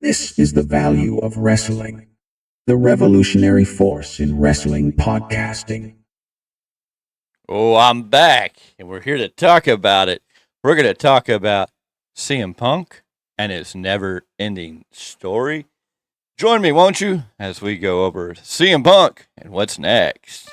This is the value of wrestling, the revolutionary force in wrestling podcasting. Oh, I'm back, and we're here to talk about it. We're going to talk about CM Punk and his never ending story. Join me, won't you, as we go over CM Punk and what's next.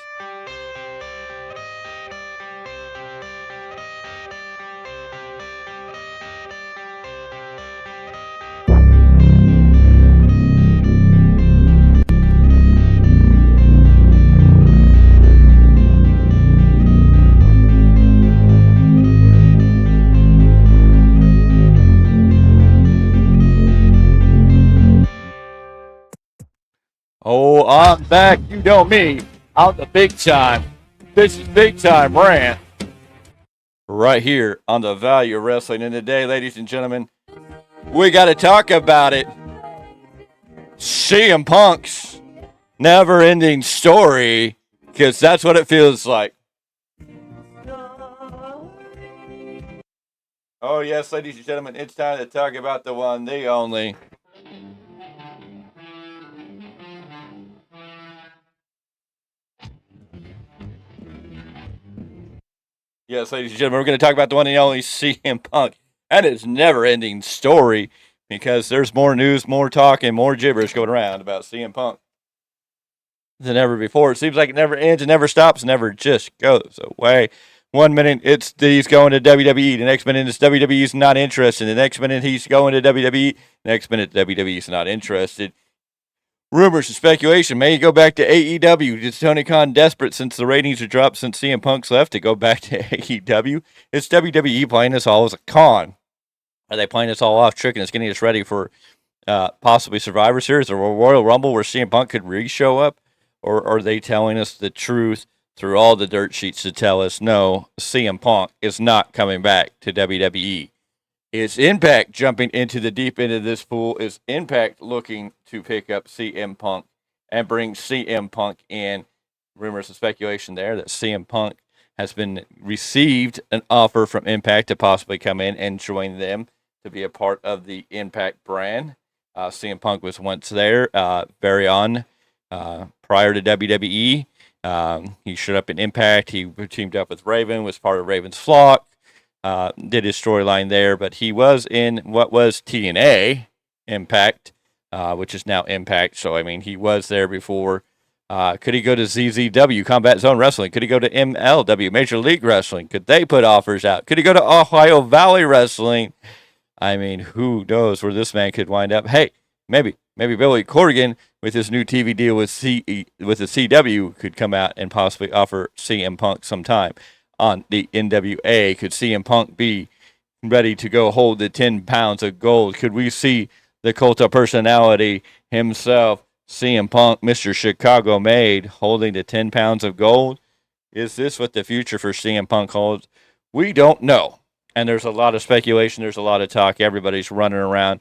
Oh, I'm back. You know me. I'm the big time. This is Big Time Rant. Right here on the Value of Wrestling. And today, ladies and gentlemen, we got to talk about it. CM Punk's never ending story, because that's what it feels like. Oh, yes, ladies and gentlemen, it's time to talk about the one, the only. Yes, ladies and gentlemen, we're going to talk about the one and only CM Punk and his never ending story, because there's more news, more talk, and more gibberish going around about CM Punk than ever before. It seems like it never ends, it never stops, never just goes away. 1 minute it's he's going to WWE, the next minute it's WWE's not interested, the next minute he's going to WWE, next minute WWE's not interested. Rumors and speculation. May he go back to AEW? Is Tony Khan desperate since the ratings have dropped since CM Punk's left to go back to AEW? Is WWE playing this all as a con? Are they playing this all off, tricking us, getting us ready for possibly Survivor Series or Royal Rumble where CM Punk could re-show up? Or are they telling us the truth through all the dirt sheets to tell us, no, CM Punk is not coming back to WWE? Is Impact jumping into the deep end of this pool? Is Impact looking to pick up CM Punk and bring CM Punk in? Rumors and speculation there that CM Punk has been received an offer from Impact to possibly come in and join them to be a part of the Impact brand. CM Punk was once there, very on prior to WWE. He showed up in Impact. He teamed up with Raven, was part of Raven's flock. Did his storyline there, but he was in what was TNA Impact, which is now Impact. So, I mean, he was there before. Could he go to ZZW, Combat Zone Wrestling? Could he go to MLW, Major League Wrestling? Could they put offers out? Could he go to Ohio Valley Wrestling? I mean, who knows where this man could wind up? Hey, maybe Billy Corgan with his new TV deal with the CW could come out and possibly offer CM Punk some time on the NWA. Could CM Punk be ready to go hold the 10 pounds of gold? Could we see the cult of personality himself, CM Punk, Mr. Chicago made, holding the 10 pounds of gold? Is this what the future for CM Punk holds? We don't know. And there's a lot of speculation. There's a lot of talk. Everybody's running around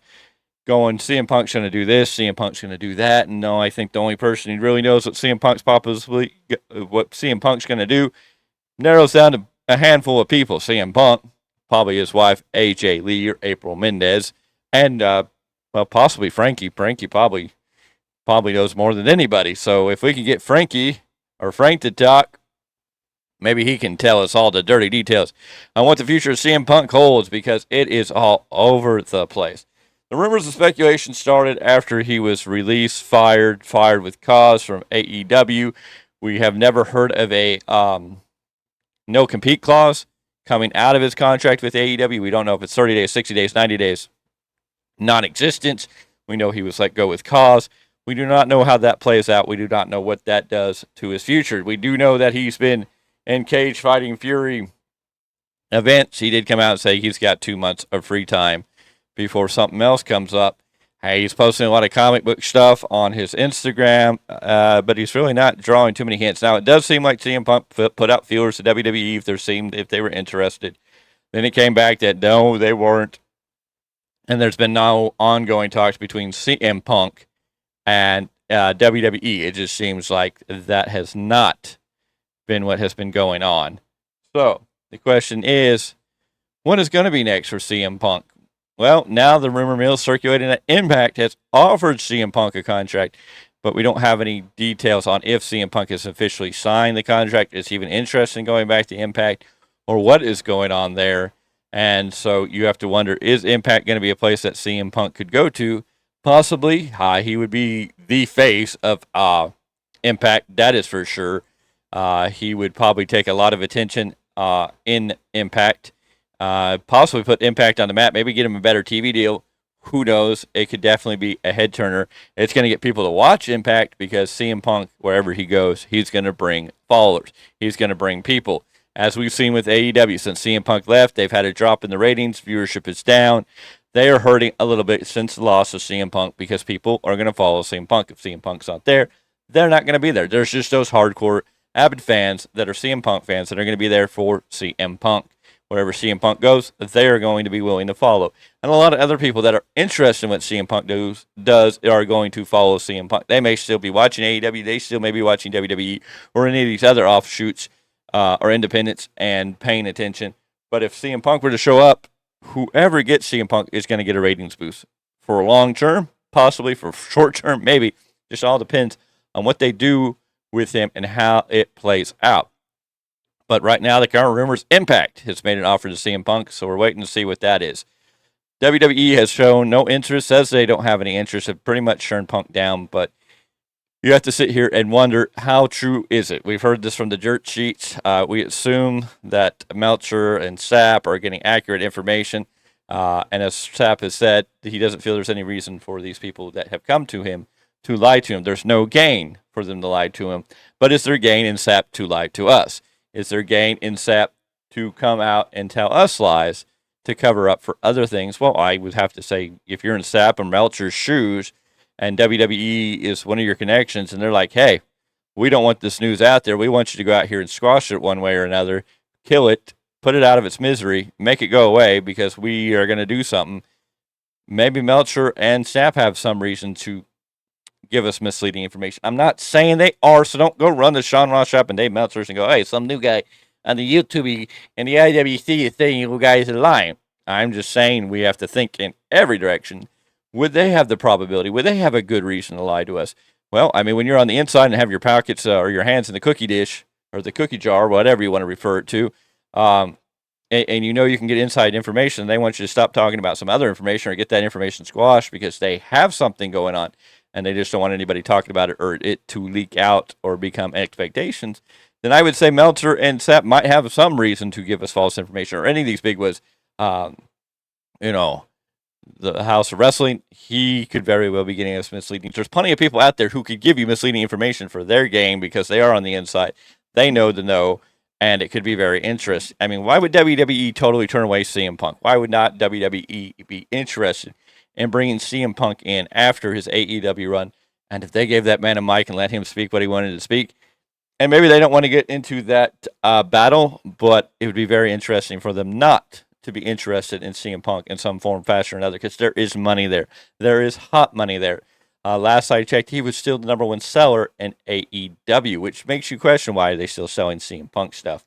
going, CM Punk's going to do this, CM Punk's going to do that. And no, I think the only person who really knows what CM Punk's going to do narrows down to a handful of people. CM Punk, probably his wife, AJ Lee or April Mendez, and, possibly Frankie. Frankie probably knows more than anybody. So if we can get Frankie or Frank to talk, maybe he can tell us all the dirty details on what the future of CM Punk holds, because it is all over the place. The rumors and speculation started after he was released, fired with cause from AEW. We have never heard of a no compete clause coming out of his contract with AEW. We don't know if it's 30 days, 60 days, 90 days, non-existence. We know he was let go with cause. We do not know how that plays out. We do not know what that does to his future. We do know that he's been in Cage Fighting Fury events. He did come out and say he's got 2 months of free time before something else comes up. Hey, he's posting a lot of comic book stuff on his Instagram, but he's really not drawing too many hints. Now, it does seem like CM Punk put out feelers to WWE if they were interested. Then it came back that no, they weren't. And there's been no ongoing talks between CM Punk and WWE. It just seems like that has not been what has been going on. So the question is, what is going to be next for CM Punk? Well, now the rumor mill is circulating that Impact has offered CM Punk a contract, but we don't have any details on if CM Punk has officially signed the contract, is he even interested in going back to Impact, or what is going on there. And so you have to wonder, is Impact going to be a place that CM Punk could go to? Possibly. He would be the face of Impact, that is for sure. He would probably take a lot of attention in Impact. Possibly put Impact on the map, maybe get him a better TV deal. Who knows? It could definitely be a head turner. It's going to get people to watch Impact because CM Punk, wherever he goes, he's going to bring followers. He's going to bring people. As we've seen with AEW, since CM Punk left, they've had a drop in the ratings. Viewership is down. They are hurting a little bit since the loss of CM Punk because people are going to follow CM Punk. If CM Punk's not there, they're not going to be there. There's just those hardcore, avid fans that are CM Punk fans that are going to be there for CM Punk. Wherever CM Punk goes, they are going to be willing to follow. And a lot of other people that are interested in what CM Punk does are going to follow CM Punk. They may still be watching AEW. They still may be watching WWE or any of these other offshoots or independents and paying attention. But if CM Punk were to show up, whoever gets CM Punk is going to get a ratings boost. For long term, possibly. For short term, maybe. Just all depends on what they do with him and how it plays out. But right now, the current rumors, Impact has made an offer to CM Punk, so we're waiting to see what that is. WWE has shown no interest, says they don't have any interest, have pretty much turned Punk down, but you have to sit here and wonder, how true is it? We've heard this from the dirt sheets. We assume that Meltzer and Sapp are getting accurate information, and as Sapp has said, he doesn't feel there's any reason for these people that have come to him to lie to him. There's no gain for them to lie to him, but is there gain in Sapp to lie to us? Is there gain in Sapp to come out and tell us lies to cover up for other things? Well, I would have to say, if you're in Sapp and Meltzer's shoes and WWE is one of your connections and they're like, hey, we don't want this news out there. We want you to go out here and squash it one way or another, kill it, put it out of its misery, make it go away because we are going to do something. Maybe Meltzer and Sapp have some reason to give us misleading information. I'm not saying they are, so don't go run to Sean Ross Shop and Dave Meltzer's and go, hey, some new guy on the YouTube and the IWC is saying you guys are lying. I'm just saying we have to think in every direction. Would they have the probability? Would they have a good reason to lie to us? Well, I mean, when you're on the inside and have your pockets or your hands in the cookie dish or the cookie jar, whatever you want to refer it to, and you know you can get inside information, they want you to stop talking about some other information or get that information squashed because they have something going on. And they just don't want anybody talking about it or it to leak out or become expectations, then I would say Meltzer and Sapp might have some reason to give us false information. Or any of these big was, the House of Wrestling, he could very well be getting us misleading. There's plenty of people out there who could give you misleading information for their game because they are on the inside. They know the know, and it could be very interesting. I mean, why would WWE totally turn away CM Punk? Why would not WWE be interested and bringing CM Punk in after his AEW run? And if they gave that man a mic and let him speak what he wanted to speak, and maybe they don't want to get into that battle, but it would be very interesting for them not to be interested in CM Punk in some form, fashion, or another, because there is money there. There is hot money there. Last I checked, he was still the number one seller in AEW, which makes you question why are they still selling CM Punk stuff.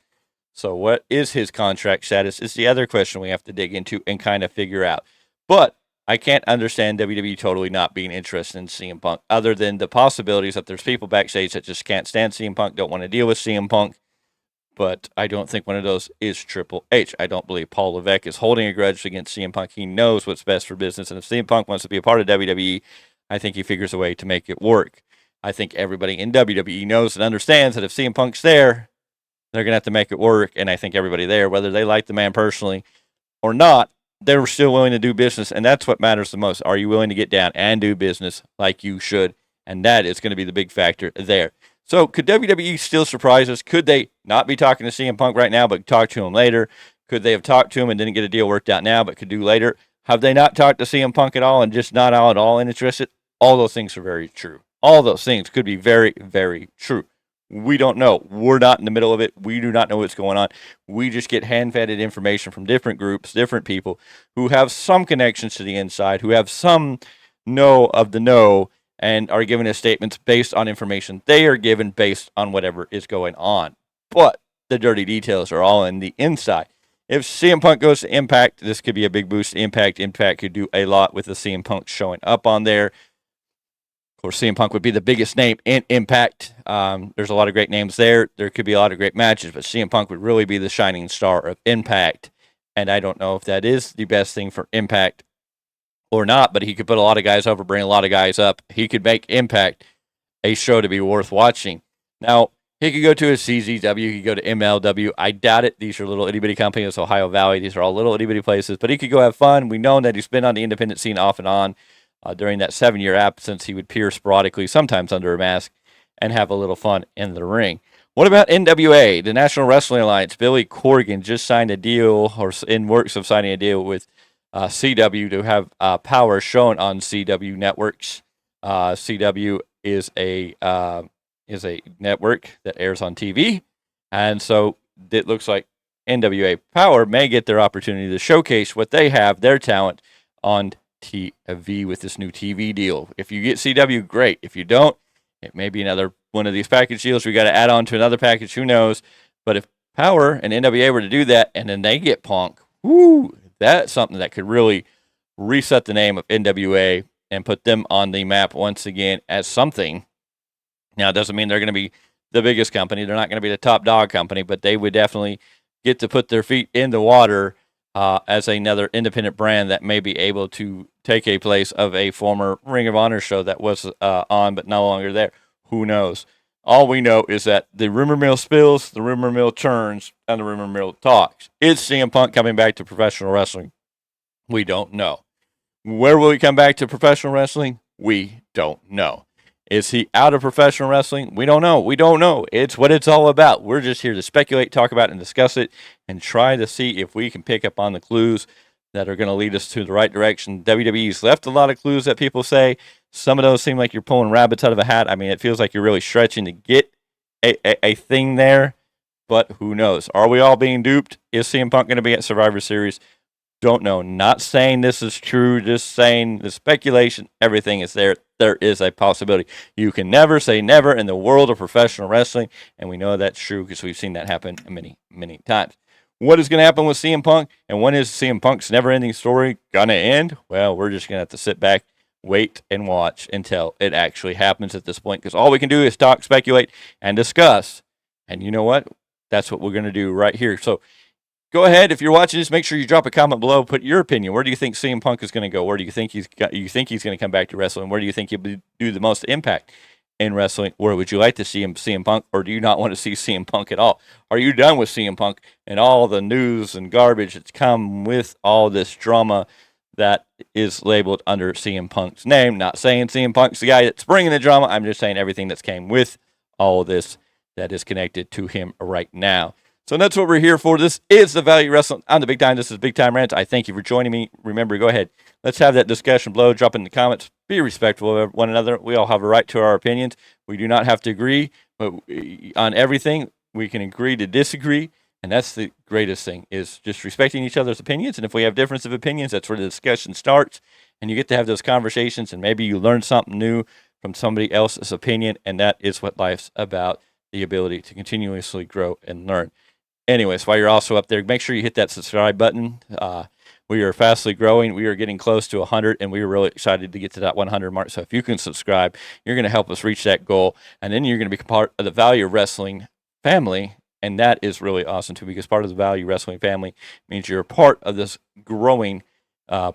So what is his contract status is the other question we have to dig into and kind of figure out. But I can't understand WWE totally not being interested in CM Punk, other than the possibilities that there's people backstage that just can't stand CM Punk, don't want to deal with CM Punk. But I don't think one of those is Triple H. I don't believe Paul Levesque is holding a grudge against CM Punk. He knows what's best for business. And if CM Punk wants to be a part of WWE, I think he figures a way to make it work. I think everybody in WWE knows and understands that if CM Punk's there, they're going to have to make it work. And I think everybody there, whether they like the man personally or not, they're still willing to do business. And that's what matters the most. Are you willing to get down and do business like you should? And that is going to be the big factor there. So could WWE still surprise us? Could they not be talking to CM Punk right now, but talk to him later? Could they have talked to him and didn't get a deal worked out now, but could do later? Have they not talked to CM Punk at all and just not at all interested? All those things are very true. All those things could be very, very true. We don't know. We're not in the middle of it. We do not know what's going on. We just get hand-fed information from different groups, different people who have some connections to the inside, who have some know of the know, and are giving us statements based on information they are given based on whatever is going on. But the dirty details are all in the inside. if CM Punk goes to Impact, this could be a big boost to Impact. Impact could do a lot with the CM Punk showing up on there. Of course, CM Punk would be the biggest name in Impact. There's a lot of great names there. There could be a lot of great matches, but CM Punk would really be the shining star of Impact. And I don't know if that is the best thing for Impact or not, but he could put a lot of guys over, bring a lot of guys up. He could make Impact a show to be worth watching. Now, he could go to a CZW, he could go to MLW. I doubt it. These are little itty-bitty companies, Ohio Valley. These are all little itty-bitty places, but he could go have fun. We know that he's been on the independent scene off and on. During that 7-year absence, he would appear sporadically, sometimes under a mask, and have a little fun in the ring. What about NWA, the National Wrestling Alliance? Billy Corgan just signed a deal, or in works of signing a deal with CW to have Power shown on CW networks. CW is a network that airs on TV, and so it looks like NWA Power may get their opportunity to showcase what they have, their talent, on TV with this new TV deal. If you get CW, great. If you don't, it may be another one of these package deals. We got to add on to another package. Who knows? But if Power and NWA were to do that, and then they get Punk, whoo, that's something that could really reset the name of NWA and put them on the map once again as something. Now, it doesn't mean they're going to be the biggest company. They're not going to be the top dog company, but they would definitely get to put their feet in the water as another independent brand that may be able to take a place of a former Ring of Honor show that was on but no longer there. Who knows? All we know is that the rumor mill spills, the rumor mill turns, and the rumor mill talks. Is CM Punk coming back to professional wrestling? We don't know. Where will he come back to professional wrestling? We don't know. Is he out of professional wrestling? We don't know. We don't know. It's what it's all about. We're just here to speculate, talk about, and discuss it, and try to see if we can pick up on the clues that are going to lead us to the right direction. WWE's left a lot of clues that people say. Some of those seem like you're pulling rabbits out of a hat. I mean, it feels like you're really stretching to get a thing there, but who knows? Are we all being duped? Is CM Punk going to be at Survivor Series? Don't know. Not saying this is true, just saying the speculation, everything is there. There is a possibility. You can never say never in the world of professional wrestling, and we know that's true because we've seen that happen many, many times. What is going to happen with CM Punk, and when is CM Punk's never-ending story going to end? Well, we're just going to have to sit back, wait, and watch until it actually happens at this point, because all we can do is talk, speculate, and discuss. And you know what? That's what we're going to do right here. So go ahead, if you're watching this, make sure you drop a comment below. Put your opinion. Where do you think CM Punk is going to go? Where do you think he's going to come back to wrestling? Where do you think he'll do the most impact in wrestling? Where would you like to see CM Punk, or do you not want to see CM Punk at all? Are you done with CM Punk and all the news and garbage that's come with all this drama that is labeled under CM Punk's name? Not saying CM Punk's the guy that's bringing the drama. I'm just saying everything that's came with all of this that is connected to him right now. So that's what we're here for. This is the Value Wrestling. I'm the Big Time. This is Big Time Rants. I thank you for joining me. Remember, go ahead. Let's have that discussion below. Drop in the comments. Be respectful of one another. We all have a right to our opinions. We do not have to agree, but on everything, we can agree to disagree. And that's the greatest thing, is just respecting each other's opinions. And if we have difference of opinions, that's where the discussion starts. And you get to have those conversations, and maybe you learn something new from somebody else's opinion. And that is what life's about, the ability to continuously grow and learn. Anyways, while you're also up there, make sure you hit that subscribe button. We are fastly growing. We are getting close to 100, and we are really excited to get to that 100 mark. So if you can subscribe, you're going to help us reach that goal, and then you're going to be part of the Value Wrestling family, and that is really awesome too, because part of the Value Wrestling family means you're a part of this growing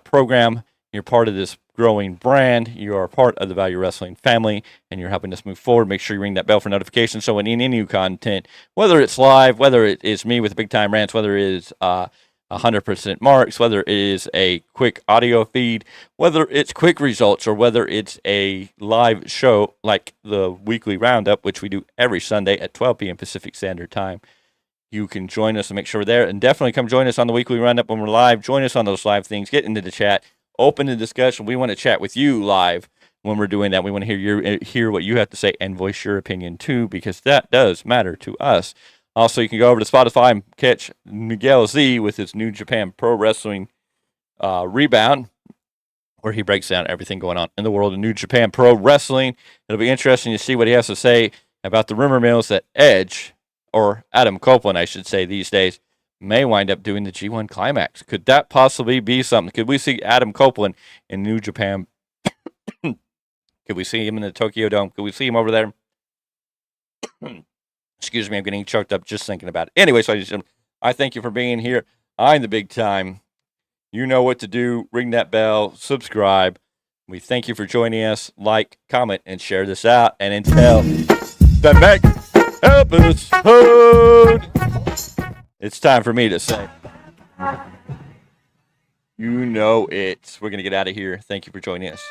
program. You're part of this growing brand. You are a part of the Value Wrestling family, and you're helping us move forward. Make sure you ring that bell for notifications so when any new content, whether it's live, whether it is me with Big Time Rants, whether it is 100% marks, whether it is a quick audio feed, whether it's quick results, or whether it's a live show like the weekly roundup, which we do every Sunday at 12 p.m. Pacific Standard Time. You can join us and make sure we're there, and definitely come join us on the weekly roundup when we're live. Join us on those live things. Get into the chat. Open the discussion. We want to chat with you live when we're doing that. We want to hear what you have to say and voice your opinion too, because that does matter to us. Also, you can go over to Spotify and catch Miguel Z with his New Japan Pro Wrestling Rebound, where he breaks down everything going on in the world of New Japan Pro Wrestling. It'll be interesting to see what he has to say about the rumor mills that Edge, or Adam Copeland, I should say these days, may wind up doing the G1 Climax. Could that possibly be something? Could we see Adam Copeland in New Japan? Could we see him in the Tokyo Dome? Could we see him over there? Excuse me, I'm getting choked up just thinking about it. Anyway, so I thank you for being here. I'm the Big Time. You know what to do. Ring that bell, subscribe. We thank you for joining us. Like, comment, and share this out. And until the next episode, it's time for me to say, you know it. We're going to get out of here. Thank you for joining us.